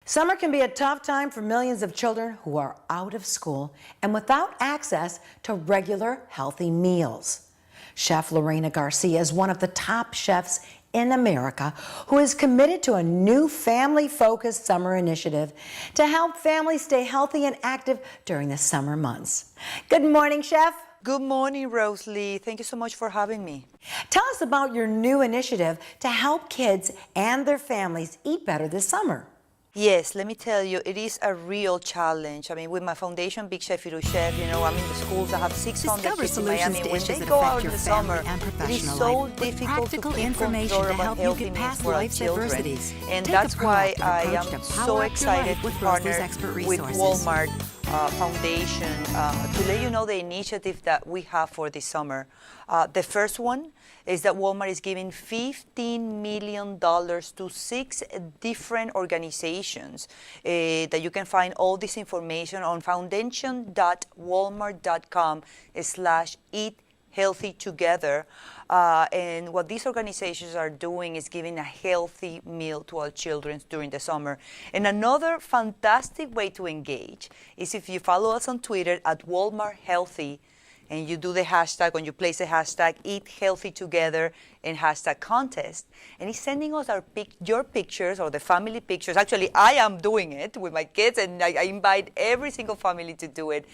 Summer can be a tough time for millions of children who are out of school and without access to regular, healthy meals. Chef Lorena Garcia is one of the top chefs in America who is committed to a new family-focused summer initiative to help families stay healthy and active during the summer months. Good morning, Chef. Good morning, Rosalie. Thank you so much for having me. Tell us about your new initiative to help kids and their families eat better this summer. Yes, let me tell you, it is a real challenge. I mean, with my foundation, Big Chef Iru Chef, you know, I'm in the schools. I have 600 kids in Miami. When they go out in the summer, it is so difficult to keep control about healthy meals for our children. And that's why I am so excited to partner with Walmart Foundation to let you know the initiative that we have for this summer. The first one is that Walmart is giving $15 million to 6 different organizations that you can find all this information on foundation.walmart.com/eathealthytogether. And what these organizations are doing is giving a healthy meal to our children during the summer. And another fantastic way to engage is if you follow us on Twitter at Walmart Healthy, and you do the hashtag, when you place the hashtag Eat Healthy Together and hashtag contest, and it's sending us your pictures or the family pictures. Actually, I am doing it with my kids, and I invite every single family to do it.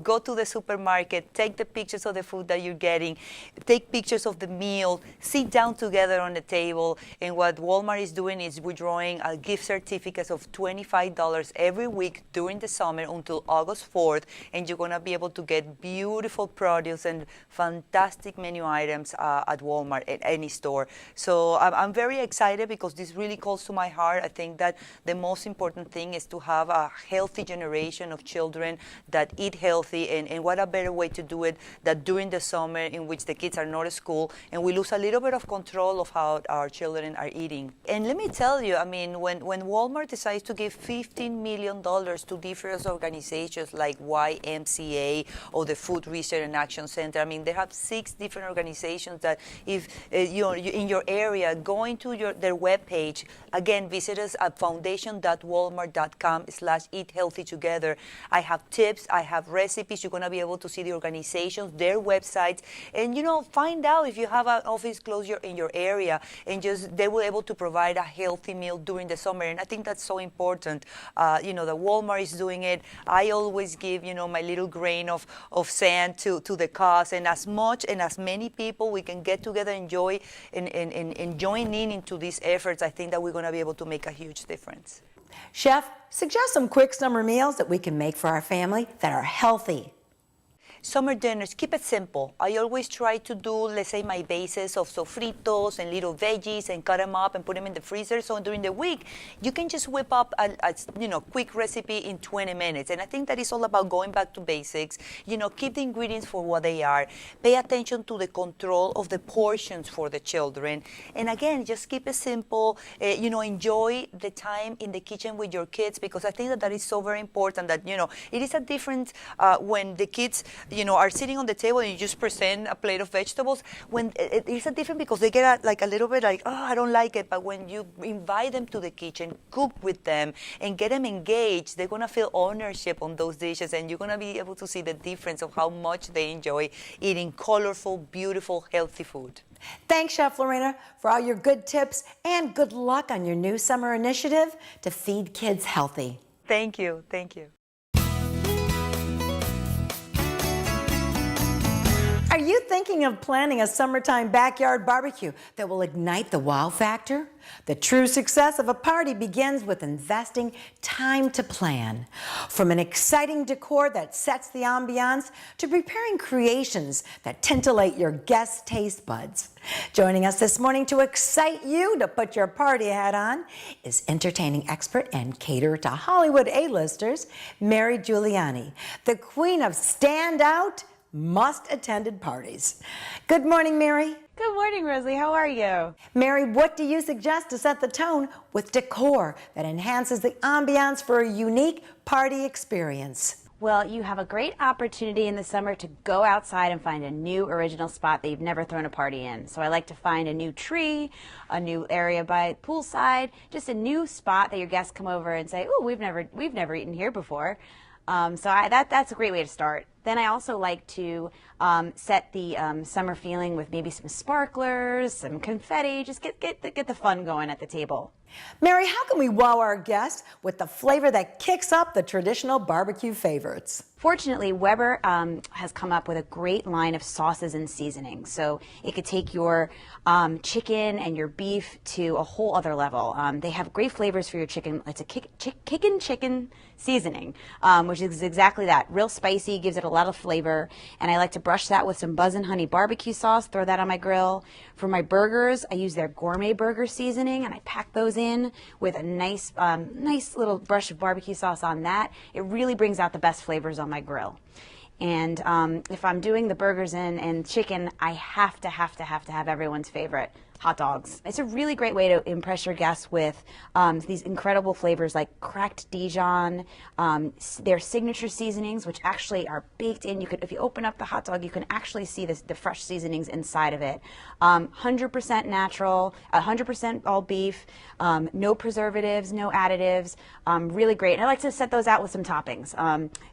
Go to the supermarket, take the pictures of the food that you're getting, take pictures of the meal, sit down together on the table, and what Walmart is doing is we're drawing a gift certificates of $25 every week during the summer until August 4th, and you're gonna be able to get beautiful produce and fantastic menu items at Walmart at any store. So I'm very excited because this really calls to my heart. I think that the most important thing is to have a healthy generation of children that eat healthy, and what a better way to do it than during the summer in which the kids are not at school and we lose a little bit of control of how our children are eating. And let me tell you, I mean, when Walmart decides to give $15 million to different organizations like YMCA or the Food Research and Action Center, I mean, they have 6 different organizations that if you in your area, going to their webpage, again, visit us at foundation.walmart.com/eathealthytogether. I have tips, I have recipes. You're going to be able to see the organizations, their websites, and, you know, find out if you have an office closure in your area, and just they will able to provide a healthy meal during the summer. And I think that's so important. You know, the Walmart is doing it. I always give, you know, my little grain of sand to the cause, and as much and as many people we can get together and join in into these efforts, I think that we're going to be able to make a huge difference. Chef, suggest some quick summer meals that we can make for our family that are healthy. Summer dinners, keep it simple. I always try to do, let's say, my bases of sofritos and little veggies and cut them up and put them in the freezer. So during the week, you can just whip up a quick recipe in 20 minutes. And I think that is all about going back to basics. You know, keep the ingredients for what they are. Pay attention to the control of the portions for the children. And again, just keep it simple. You know, enjoy the time in the kitchen with your kids, because I think that is so very important. That, you know, it is a different when the kids, you know, are sitting on the table and you just present a plate of vegetables. When it is a different, because they get a little bit like, oh, I don't like it. But when you invite them to the kitchen, cook with them, and get them engaged, they're gonna feel ownership on those dishes, and you're gonna be able to see the difference of how much they enjoy eating colorful, beautiful, healthy food. Thanks, Chef Lorena, for all your good tips, and good luck on your new summer initiative to feed kids healthy. Thank you. Thank you. Are you thinking of planning a summertime backyard barbecue that will ignite the wow factor? The true success of a party begins with investing time to plan. From an exciting decor that sets the ambiance to preparing creations that titillate your guests' taste buds. Joining us this morning to excite you to put your party hat on is entertaining expert and caterer to Hollywood A-listers, Mary Giuliani, the queen of standout, must-attended parties. Good morning, Mary. Good morning, Rosalie. How are you? Mary, what do you suggest to set the tone with decor that enhances the ambiance for a unique party experience? Well, you have a great opportunity in the summer to go outside and find a new original spot that you've never thrown a party in. So I like to find a new tree, a new area by poolside, just a new spot that your guests come over and say, "Oh, we've never eaten here before." That's a great way to start. Then I also like to set the summer feeling with maybe some sparklers, some confetti, just get the fun going at the table. Mary, how can we wow our guests with the flavor that kicks up the traditional barbecue favorites? Fortunately, Weber has come up with a great line of sauces and seasonings. So it could take your chicken and your beef to a whole other level. They have great flavors for your chicken. It's a chicken seasoning, which is exactly that. Real spicy, gives it a lot of flavor. And I like to brush that with some Buzz and Honey barbecue sauce, throw that on my grill. For my burgers, I use their gourmet burger seasoning, and I pack those in with a nice little brush of barbecue sauce on that. It really brings out the best flavors on my grill. And if I'm doing the burgers and chicken, I have to have everyone's favorite, hot dogs. It's a really great way to impress your guests with these incredible flavors like cracked Dijon, their signature seasonings, which actually are baked in. If you open up the hot dog, you can actually see the fresh seasonings inside of it. 100% natural, 100% all beef, no preservatives, no additives. Really great. And I like to set those out with some toppings,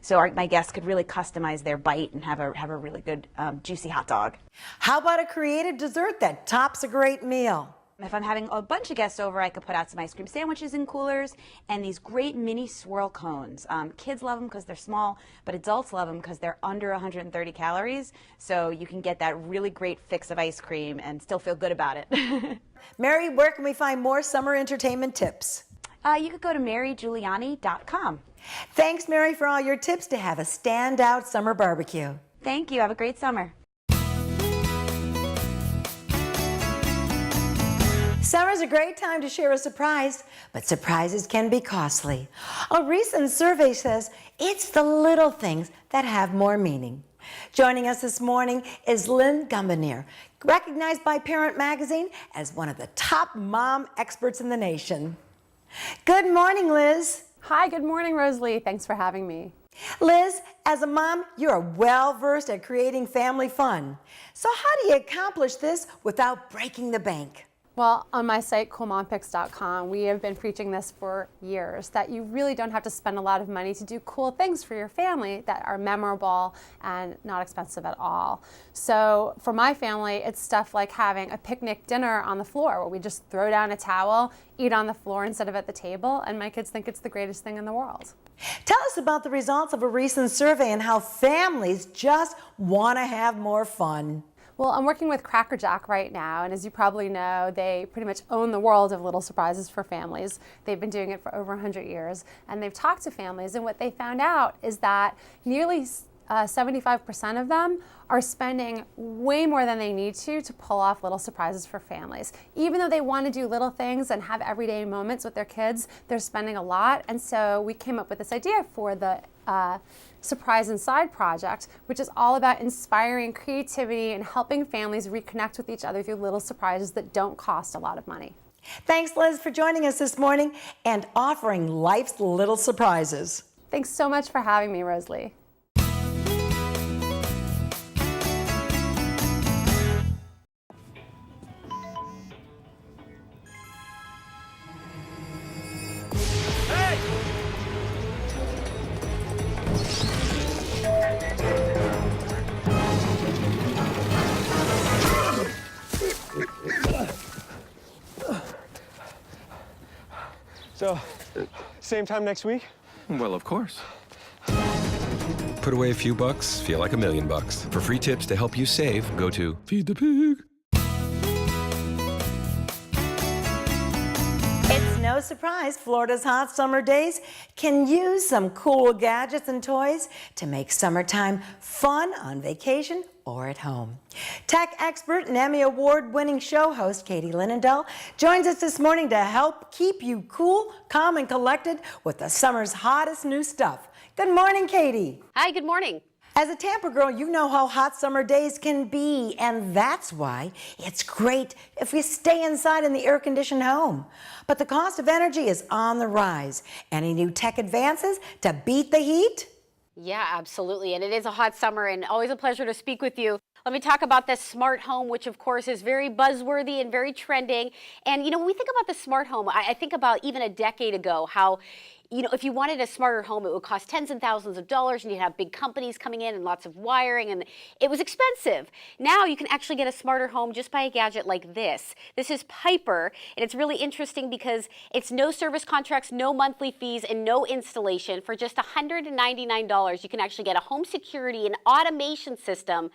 so my guests could really customize their bite and have a really good juicy hot dog. How about a creative dessert that tops a great meal? If I'm having a bunch of guests over, I could put out some ice cream sandwiches in coolers and these great mini swirl cones. Kids love them because they're small, but adults love them because they're under 130 calories. So you can get that really great fix of ice cream and still feel good about it. Mary, where can we find more summer entertainment tips? You could go to marygiuliani.com. Thanks, Mary, for all your tips to have a standout summer barbecue. Thank you. Have a great summer. Summer's a great time to share a surprise, but surprises can be costly. A recent survey says it's the little things that have more meaning. Joining us this morning is Gumba, recognized by Parent Magazine as one of the top mom experts in the nation. Good morning, Liz. Hi, good morning, Rosalie. Thanks for having me. Liz, as a mom, you're well-versed at creating family fun. So how do you accomplish this without breaking the bank? Well, on my site, coolmompics.com, we have been preaching this for years, that you really don't have to spend a lot of money to do cool things for your family that are memorable and not expensive at all. So for my family, it's stuff like having a picnic dinner on the floor where we just throw down a towel, eat on the floor instead of at the table, and my kids think it's the greatest thing in the world. Tell us about the results of a recent survey and how families just want to have more fun. Well, I'm working with Cracker Jack right now, and as you probably know, they pretty much own the world of little surprises for families. They've been doing it for over 100 years, and they've talked to families, and what they found out is that nearly 75% of them are spending way more than they need to pull off little surprises for families. Even though they want to do little things and have everyday moments with their kids, they're spending a lot, and so we came up with this idea for the Surprise Inside project, which is all about inspiring creativity and helping families reconnect with each other through little surprises that don't cost a lot of money. Thanks, Liz, for joining us this morning and offering life's little surprises. Thanks so much for having me, Rosalie. So, same time next week? Well, of course. Put away a few bucks, feel like $1 million. For free tips to help you save, go to Feed the Pig. It's no surprise Florida's hot summer days can use some cool gadgets and toys to make summertime fun on vacation or at home. Tech expert and Emmy Award-winning show host Katie Linendoll joins us this morning to help keep you cool, calm, and collected with the summer's hottest new stuff. Good morning, Katie. Hi, good morning. As a Tampa girl, you know how hot summer days can be, and that's why it's great if we stay inside in the air-conditioned home. But the cost of energy is on the rise. Any new tech advances to beat the heat? Yeah, absolutely. And it is a hot summer and always a pleasure to speak with you. Let me talk about this smart home, which of course is very buzzworthy and very trending. And when we think about the smart home, I think about even a decade ago how if you wanted a smarter home, it would cost tens and thousands of dollars and you'd have big companies coming in and lots of wiring and it was expensive. Now you can actually get a smarter home just by a gadget like this. This is Piper and it's really interesting because it's no service contracts, no monthly fees and no installation. For just $199, you can actually get a home security and automation system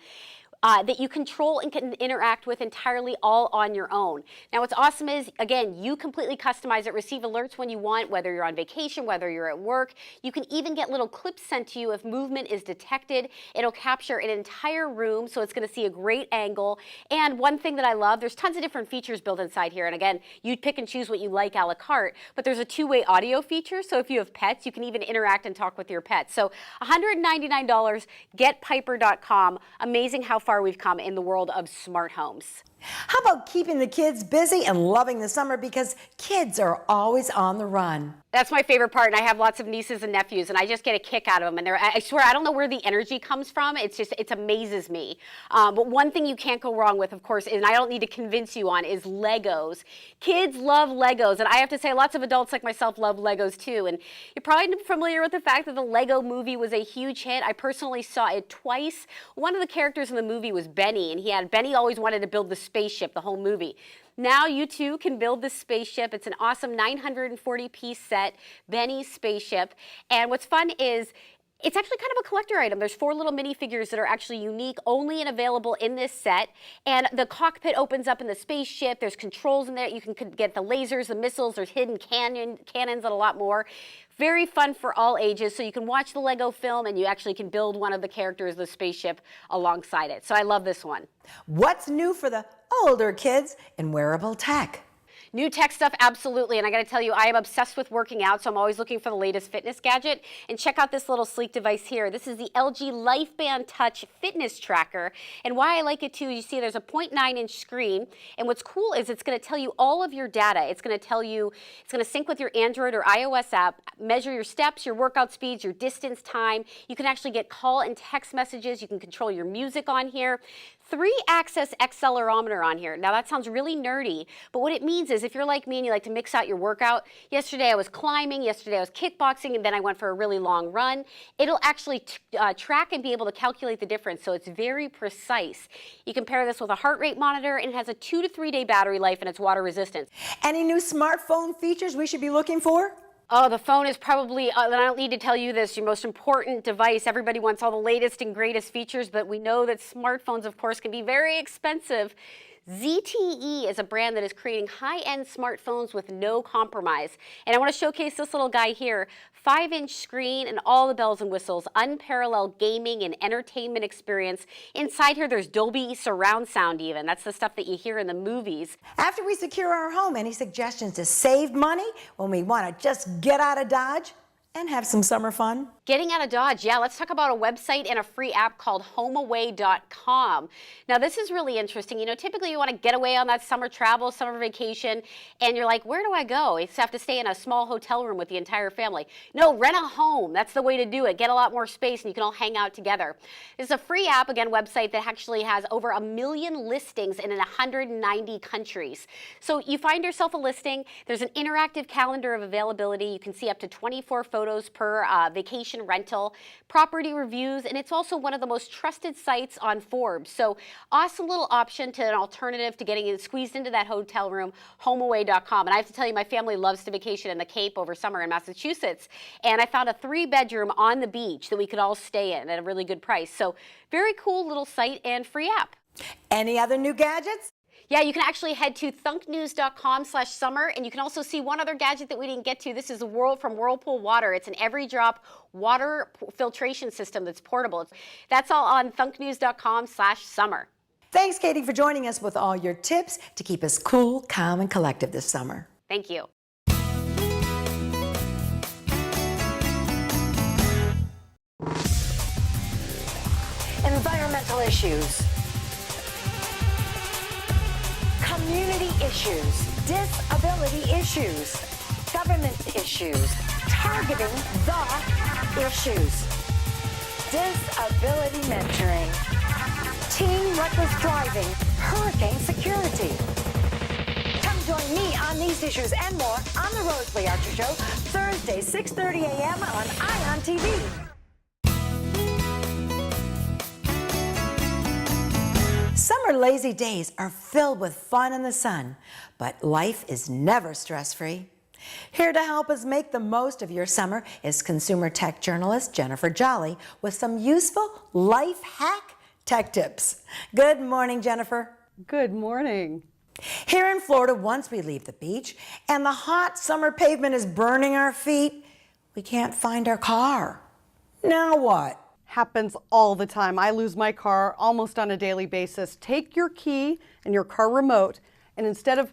that you control and can interact with entirely all on your own. Now what's awesome is, again, you completely customize it, receive alerts when you want, whether you're on vacation, whether you're at work. You can even get little clips sent to you if movement is detected. It'll capture an entire room, so it's gonna see a great angle. And one thing that I love, there's tons of different features built inside here. And again, you pick and choose what you like a la carte, but there's a two-way audio feature. So if you have pets, you can even interact and talk with your pets. So $199, getpiper.com. Amazing how far we've come in the world of smart homes. How about keeping the kids busy and loving the summer, because kids are always on the run? That's my favorite part, and I have lots of nieces and nephews, and I just get a kick out of them. And I swear, I don't know where the energy comes from. It amazes me. But one thing you can't go wrong with, of course, and I don't need to convince you on, is Legos. Kids love Legos, and I have to say, lots of adults like myself love Legos too. And you're probably familiar with the fact that the Lego movie was a huge hit. I personally saw it twice. One of the characters in the movie was Benny, and Benny always wanted to build the spaceship, the whole movie. Now you too can build this spaceship. It's an awesome 940-piece set, Benny's spaceship. And what's fun is it's actually kind of a collector item. There's 4 little minifigures that are actually unique, only and available in this set. And the cockpit opens up in the spaceship. There's controls in there. You can get the lasers, the missiles. There's hidden cannons and a lot more. Very fun for all ages. So you can watch the Lego film and you actually can build one of the characters of the spaceship alongside it. So I love this one. What's new for the older kids in wearable tech? New tech stuff, absolutely. And I got to tell you, I am obsessed with working out, so I'm always looking for the latest fitness gadget. And check out this little sleek device here. This is the LG LifeBand Touch Fitness Tracker. And why I like it too, you see there's a 0.9-inch screen. And what's cool is it's going to tell you all of your data. It's going to tell you, it's going to sync with your Android or iOS app, measure your steps, your workout speeds, your distance, time. You can actually get call and text messages. You can control your music on here. 3-axis accelerometer on here. Now that sounds really nerdy, but what it means is if you're like me and you like to mix out your workout, yesterday I was climbing, yesterday I was kickboxing, and then I went for a really long run, it'll actually track and be able to calculate the difference, so it's very precise. You can pair this with a heart rate monitor, and it has a 2 to 3 day battery life, and it's water resistant. Any new smartphone features we should be looking for? Oh, the phone is probably, I don't need to tell you this, your most important device. Everybody wants all the latest and greatest features, but we know that smartphones, of course, can be very expensive. ZTE is a brand that is creating high-end smartphones with no compromise. And I want to showcase this little guy here. 5-inch screen and all the bells and whistles, unparalleled gaming and entertainment experience. Inside here, there's Dolby surround sound even. That's the stuff that you hear in the movies. After we secure our home, any suggestions to save money when we want to just get out of Dodge and have some summer fun? Getting out of Dodge, yeah, let's talk about a website and a free app called homeaway.com. Now this is really interesting. Typically you want to get away on that summer travel, summer vacation, and you're like, where do I go? You have to stay in a small hotel room with the entire family. No, rent a home. That's the way to do it. Get a lot more space and you can all hang out together. This is a free app, again, website that actually has over 1 million listings in 190 countries. So you find yourself a listing, there's an interactive calendar of availability. You can see up to 24 photos per vacation rental, property reviews, and it's also one of the most trusted sites on Forbes. So awesome little option to an alternative to getting squeezed into that hotel room, homeaway.com. And I have to tell you, my family loves to vacation in the Cape over summer in Massachusetts. And I found a 3-bedroom on the beach that we could all stay in at a really good price. So very cool little site and free app. Any other new gadgets? Yeah, you can actually head to thunknews.com/summer, and you can also see one other gadget that we didn't get to. This is from Whirlpool Water. It's an every drop water filtration system that's portable. That's all on thunknews.com/summer. Thanks, Katie, for joining us with all your tips to keep us cool, calm, and collective this summer. Thank you. Environmental issues, community issues, disability issues, government issues, targeting the issues. disability mentoring, teen reckless driving, hurricane security. Come join me on these issues and more on the Rosalie Archer Show, Thursday, 6:30 a.m. on ION TV. Summer lazy days are filled with fun in the sun, but life is never stress-free. Here to help us make the most of your summer is consumer tech journalist Jennifer Jolly with some useful life hack tech tips. Good morning, Jennifer. Good morning. Here in Florida, once we leave the beach and the hot summer pavement is burning our feet, we can't find our car. Now what? Happens all the time. I lose my car almost on a daily basis. Take your key and your car remote, and instead of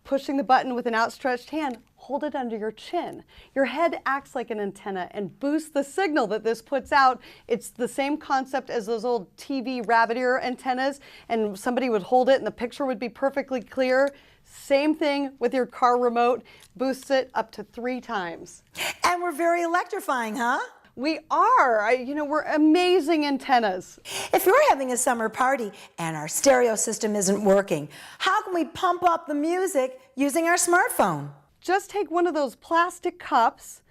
pushing the button with an outstretched hand, hold it under your chin. Your head acts like an antenna and boosts the signal that this puts out. It's the same concept as those old TV rabbit ear antennas, and somebody would hold it and the picture would be perfectly clear. Same thing with your car remote, boosts it up to 3 times. And we're very electrifying, huh? We are. We're amazing antennas. If you're having a summer party and our stereo system isn't working, how can we pump up the music using our smartphone? Just take one of those plastic cups,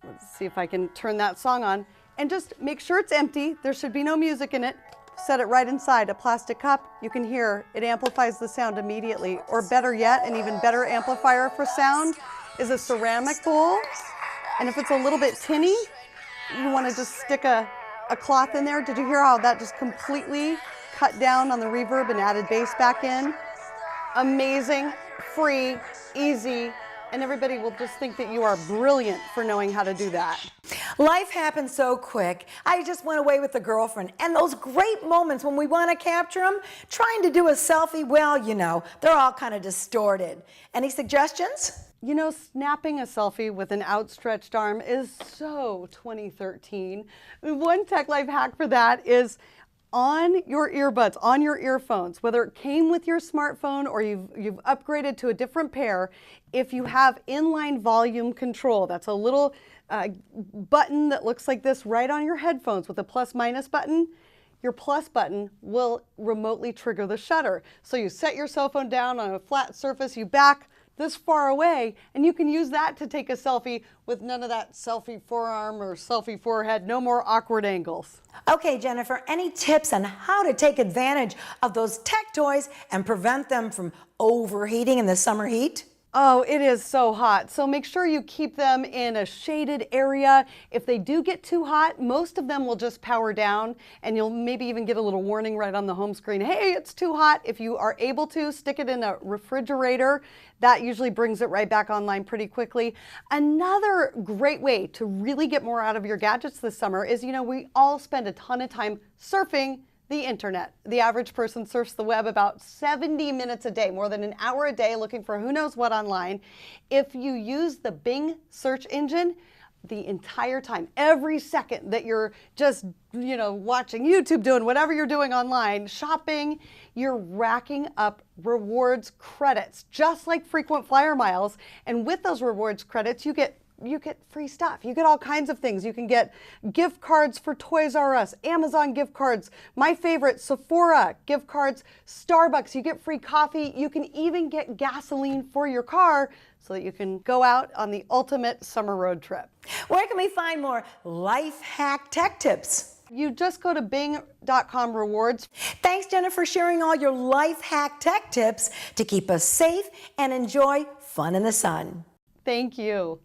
let's see if I can turn that song on, and just make sure it's empty. There should be no music in it. Set it right inside a plastic cup. You can hear it amplifies the sound immediately. Or better yet, an even better amplifier for sound is a ceramic bowl. And if it's a little bit tinny, you want to just stick a cloth in there. Did you hear how that just completely cut down on the reverb and added bass back in? Amazing, free, easy, and everybody will just think that you are brilliant for knowing how to do that. Life happens so quick. I just went away with a girlfriend, and those great moments when we want to capture them, trying to do a selfie, well, they're all kind of distorted. Any suggestions? Snapping a selfie with an outstretched arm is so 2013. One tech life hack for that is on your earbuds, on your earphones, whether it came with your smartphone or you've upgraded to a different pair, if you have inline volume control, that's a little button that looks like this right on your headphones with a plus minus button, your plus button will remotely trigger the shutter. So you set your cell phone down on a flat surface, you back this far away, and you can use that to take a selfie with none of that selfie forearm or selfie forehead, no more awkward angles. Okay, Jennifer, any tips on how to take advantage of those tech toys and prevent them from overheating in the summer heat? Oh, it is so hot. So make sure you keep them in a shaded area. If they do get too hot, most of them will just power down, and you'll maybe even get a little warning right on the home screen. Hey, it's too hot. If you are able to, stick it in a refrigerator. That usually brings it right back online pretty quickly. Another great way to really get more out of your gadgets this summer is, we all spend a ton of time surfing the internet. The average person surfs the web about 70 minutes a day, more than an hour a day, looking for who knows what online. If you use the Bing search engine, the entire time, every second that you're just, watching YouTube, doing whatever you're doing online, shopping, you're racking up rewards credits, just like frequent flyer miles. And with those rewards credits, you get free stuff. You get all kinds of things. You can get gift cards for Toys R Us, Amazon gift cards, my favorite, Sephora gift cards, Starbucks. You get free coffee. You can even get gasoline for your car so that you can go out on the ultimate summer road trip. Where can we find more life hack tech tips? You just go to bing.com rewards. Thanks, Jennifer, for sharing all your life hack tech tips to keep us safe and enjoy fun in the sun. Thank you.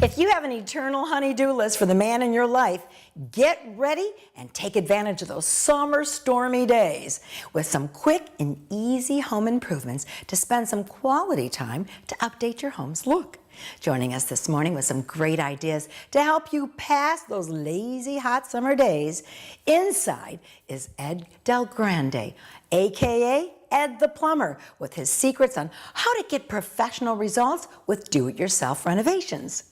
If you have an eternal honey-do list for the man in your life, get ready and take advantage of those summer stormy days with some quick and easy home improvements to spend some quality time to update your home's look. Joining us this morning with some great ideas to help you pass those lazy hot summer days inside is Ed Del Grande, aka Ed the Plumber, with his secrets on how to get professional results with do-it-yourself renovations.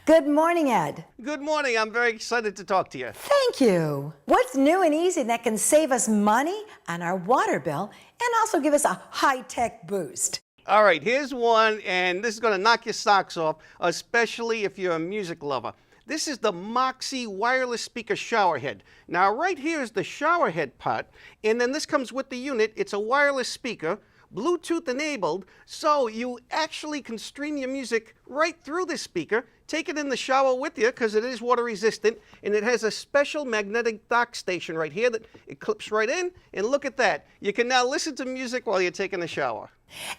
Good morning, Ed. Good morning. I'm very excited to talk to you. Thank you. What's new and easy that can save us money on our water bill and also give us a high-tech boost? All right, here's one, and this is going to knock your socks off, especially if you're a music lover. This is the Moxie wireless speaker shower head. Now, right here is the shower head part, and then this comes with the unit. It's a wireless speaker, Bluetooth enabled, so you actually can stream your music right through this speaker. Take it in the shower with you because it is water resistant, and it has a special magnetic dock station right here that it clips right in, and look at that. You can now listen to music while you're taking a shower.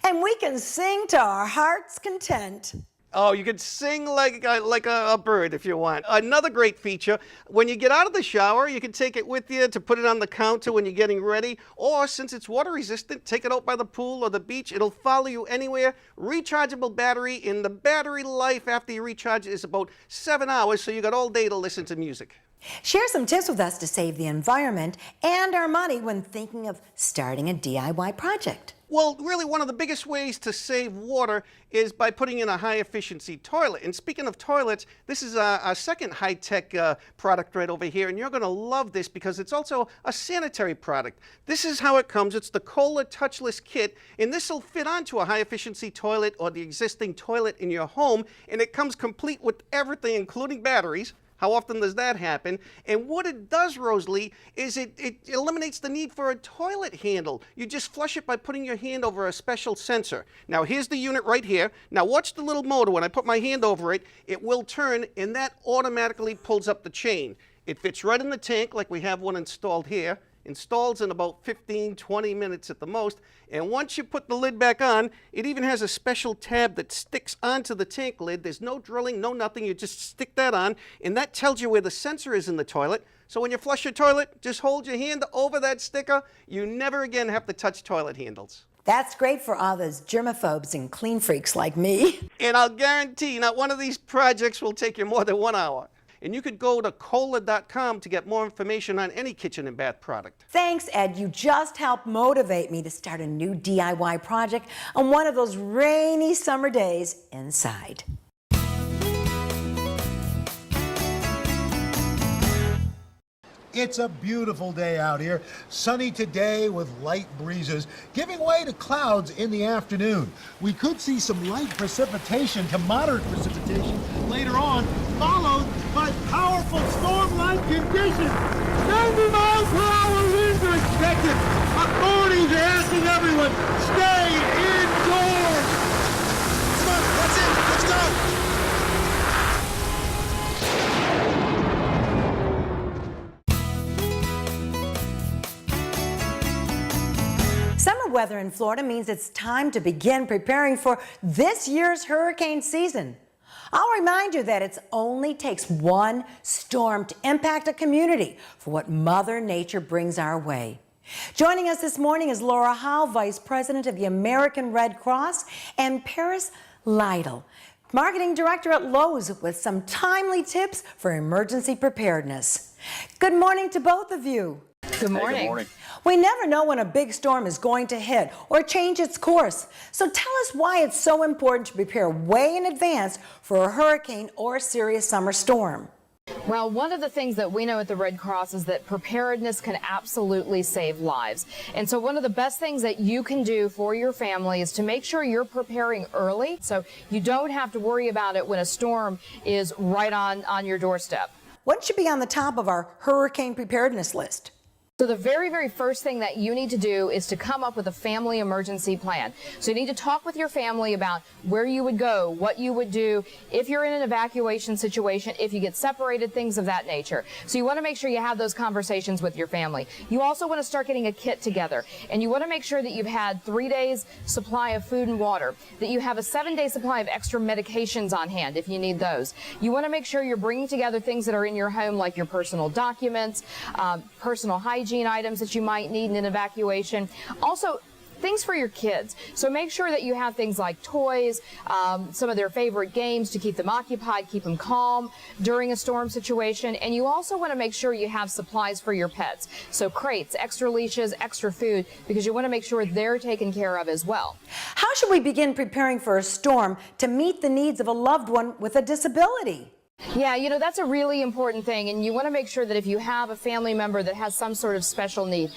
And we can sing to our heart's content. Oh, you can sing like a bird if you want. Another great feature, when you get out of the shower, you can take it with you to put it on the counter when you're getting ready. Or since it's water resistant, take it out by the pool or the beach. It'll follow you anywhere. Rechargeable battery, and the battery life after you recharge is about 7 hours, so you got all day to listen to music. Share some tips with us to save the environment and our money when thinking of starting a DIY project. Well, really, one of the biggest ways to save water is by putting in a high-efficiency toilet. And speaking of toilets, this is our second high-tech product right over here, and you're going to love this because it's also a sanitary product. This is how it comes. It's the Kohler Touchless Kit, and this will fit onto a high-efficiency toilet or the existing toilet in your home, and it comes complete with everything, including batteries. How often does that happen? And what it does, Rosalie, is it eliminates the need for a toilet handle. You just flush it by putting your hand over a special sensor. Now, here's the unit right here. Now, watch the little motor. When I put my hand over it, it will turn, and that automatically pulls up the chain. It fits right in the tank like we have one installed here. Installs in about 15, 20 minutes at the most. And once you put the lid back on, it even has a special tab that sticks onto the tank lid. There's no drilling, no nothing. You just stick that on, and that tells you where the sensor is in the toilet. So when you flush your toilet, just hold your hand over that sticker. You never again have to touch toilet handles. That's great for all those germaphobes and clean freaks like me. And I'll guarantee not one of these projects will take you more than 1 hour. And you could go to Kohler.com to get more information on any kitchen and bath product. Thanks, Ed. You just helped motivate me to start a new DIY project on one of those rainy summer days inside. It's a beautiful day out here. Sunny today with light breezes, giving way to clouds in the afternoon. We could see some light precipitation to moderate precipitation later on, followed by powerful storm-like conditions. 90 miles per hour winds are expected. Authorities are asking everyone, stay indoors. Come on, that's it. Let's go. Summer weather in Florida means it's time to begin preparing for this year's hurricane season. I'll remind you that it only takes one storm to impact a community for what Mother Nature brings our way. Joining us this morning is Laura Howe, Vice President of the American Red Cross, and Paris Lytle, Marketing Director at Lowe's, with some timely tips for emergency preparedness. Good morning to both of you. Good morning. Hey, good morning. We never know when a big storm is going to hit or change its course. So tell us why it's so important to prepare way in advance for a hurricane or a serious summer storm. Well, one of the things that we know at the Red Cross is that preparedness can absolutely save lives. And so one of the best things that you can do for your family is to make sure you're preparing early so you don't have to worry about it when a storm is right on your doorstep. What should be on the top of our hurricane preparedness list? So the very, very first thing that you need to do is to come up with a family emergency plan. So you need to talk with your family about where you would go, what you would do if you're in an evacuation situation, if you get separated, things of that nature. So you want to make sure you have those conversations with your family. You also want to start getting a kit together, and you want to make sure that you've had 3 days supply of food and water, that you have a 7-day supply of extra medications on hand if you need those. You want to make sure you're bringing together things that are in your home, like your personal documents, personal hygiene items that you might need in an evacuation. Also, things for your kids. So make sure that you have things like toys, some of their favorite games to keep them occupied, keep them calm during a storm situation. And you also want to make sure you have supplies for your pets. So crates, extra leashes, extra food, because you want to make sure they're taken care of as well. How should we begin preparing for a storm to meet the needs of a loved one with a disability? Yeah, you know, that's a really important thing, and you want to make sure that if you have a family member that has some sort of special need,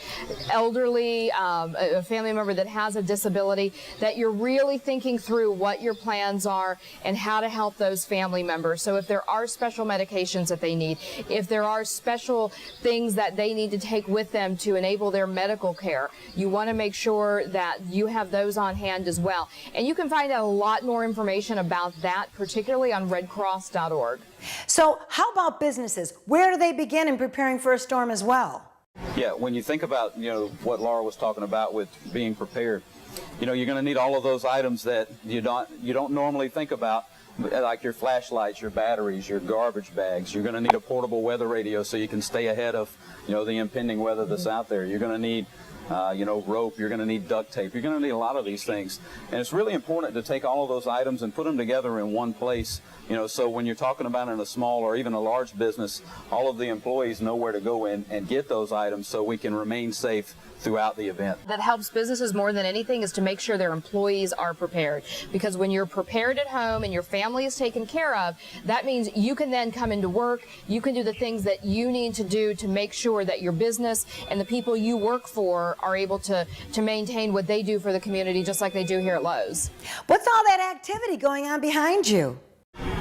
elderly, a family member that has a disability, that you're really thinking through what your plans are and how to help those family members. So if there are special medications that they need, if there are special things that they need to take with them to enable their medical care, you want to make sure that you have those on hand as well. And you can find out a lot more information about that, particularly on redcross.org. So how about businesses? Where do they begin in preparing for a storm as well? Yeah, when you think about, what Laura was talking about with being prepared, you're going to need all of those items that you don't normally think about, like your flashlights, your batteries, your garbage bags. You're going to need a portable weather radio so you can stay ahead of, the impending weather that's out there. You're going to need rope, you're going to need duct tape, you're going to need a lot of these things. And it's really important to take all of those items and put them together in one place, so when you're talking about in a small or even a large business, all of the employees know where to go in and get those items so we can remain safe throughout the event. That helps businesses more than anything is to make sure their employees are prepared, because when you're prepared at home and your family is taken care of, that means you can then come into work, you can do the things that you need to do to make sure that your business and the people you work for are able to maintain what they do for the community, just like they do here at Lowe's. What's all that activity going on behind you?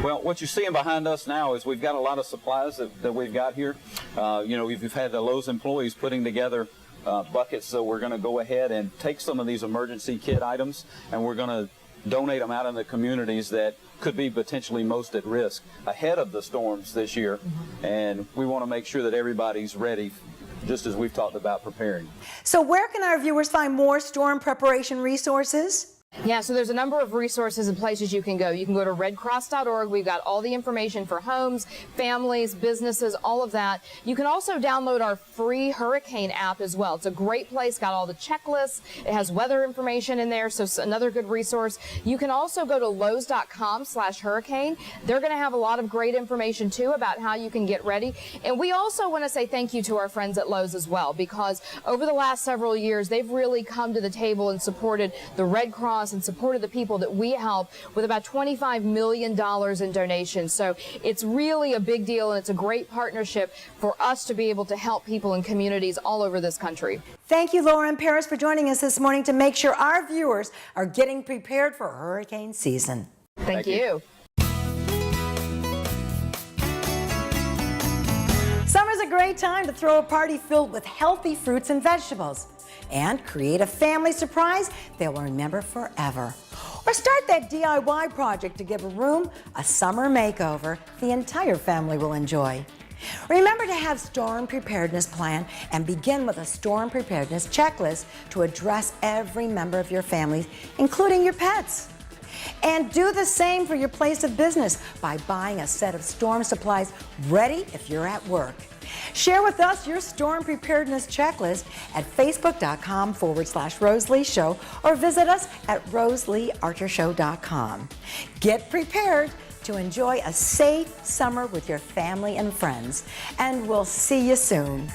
Well, what you're seeing behind us now is we've got a lot of supplies that we've got here. We've had the Lowe's employees putting together buckets, so we're going to go ahead and take some of these emergency kit items and we're going to donate them out in the communities that could be potentially most at risk ahead of the storms this year. And we want to make sure that everybody's ready, just as we've talked about preparing. So where can our viewers find more storm preparation resources? Yeah, so there's a number of resources and places you can go. You can go to redcross.org. We've got all the information for homes, families, businesses, all of that. You can also download our free hurricane app as well. It's a great place, got all the checklists. It has weather information in there, so it's another good resource. You can also go to lowes.com/hurricane. They're going to have a lot of great information too about how you can get ready. And we also want to say thank you to our friends at Lowe's as well, because over the last several years, they've really come to the table and supported the Red Cross and supported the people that we help with about $25 million in donations. So it's really a big deal, and it's a great partnership for us to be able to help people in communities all over this country. Thank you, Laura and Paris, for joining us this morning to make sure our viewers are getting prepared for hurricane season. Thank you. Summer's a great time to throw a party filled with healthy fruits and vegetables and create a family surprise they'll remember forever. Or start that DIY project to give a room a summer makeover the entire family will enjoy. Remember to have storm preparedness plan and begin with a storm preparedness checklist to address every member of your family, including your pets. And do the same for your place of business by buying a set of storm supplies ready if you're at work. Share with us your storm preparedness checklist at facebook.com/Rose Lee Show or visit us at roseleearchershow.com. Get prepared to enjoy a safe summer with your family and friends, and we'll see you soon.